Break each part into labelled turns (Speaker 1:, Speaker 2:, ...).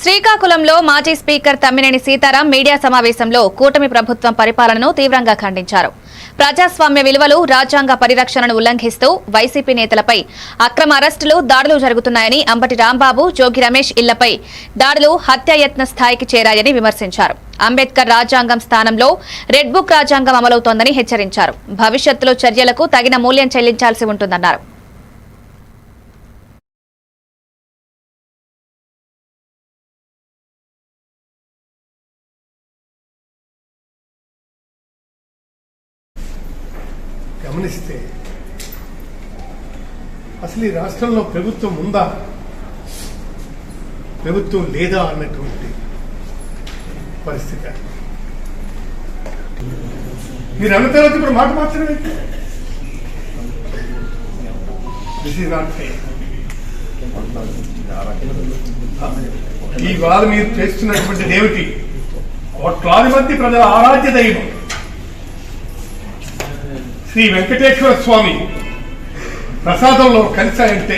Speaker 1: శ్రీకాకుళంలో మాజీ speaker Tammineni Sitaram media సమావేశంలో కూటమి ప్రభుత్వం పరిపాలనను తీవ్రంగా ఖండించారు. ప్రజాస్వామ్య విలువలు, రాజ్యాంగ పరిరక్షణను ఉల్లంఘిస్తూ వైసీపీ నేతలపై అక్రమ అరెస్టులు, దాడులు జరుగుతున్నాయని, అంబటి రాంబాబు, జోగి రమేష్ ఇళ్లపై దాడులు హత్యాయత్న స్థాయికి చేరాయని విమర్శించారు. అంబేద్కర్ రాజ్యాంగం స్థానంలో రెడ్ బుక్ రాజ్యాంగం అమలవుతోందని హెచ్చరించారు. భవిష్యత్తులో చర్యలకు తగిన మూల్యం చెల్లించాల్సి ఉంటుందన్నారు.
Speaker 2: గమనిస్తే అసలు ఈ రాష్ట్రంలో ప్రభుత్వం ఉందా, ప్రభుత్వం లేదా అన్నటువంటి పరిస్థితి. మీరు అన్న తర్వాత ఇప్పుడు మాట మార్చడం ఏంటి? This is not fair. ఇవాళ మీరు చేస్తున్నటువంటి ఏమిటి? కోట్లాది మంది ప్రజల ఆరాధ్య దైవం శ్రీ వెంకటేశ్వర స్వామి ప్రసాదంలో కలిశాయంటే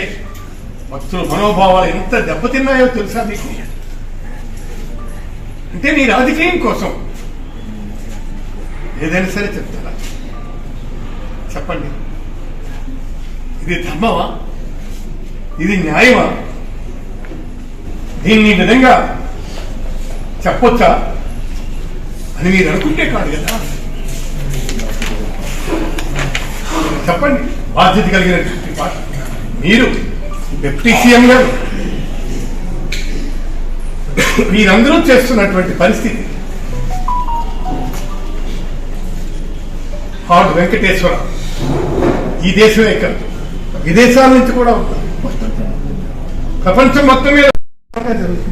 Speaker 2: భక్తుల మనోభావాలు ఎంత దెబ్బతిన్నాయో తెలుసా మీకు? అంటే నీ రాజకీయం కోసం ఏదైనా సరే చెప్తారా? చెప్పండి. ఇది ధర్మమా? ఇది న్యాయమా? దీన్ని ఈ విధంగా చెప్పొచ్చా అని మీరు అనుకుంటే కాదు కదా. చెప్పండి. బాధ్యత కలిగినటువంటి పార్టీ మీరు, డిప్యూటీ సీఎం గారు, మీరందరూ చేస్తున్నటువంటి పరిస్థితి. హార్డ్ వెంకటేశ్వర ఈ దేశమే కాదు, విదేశాల నుంచి కూడా ప్రపంచం మొత్తం మీద జరుగుతుంది.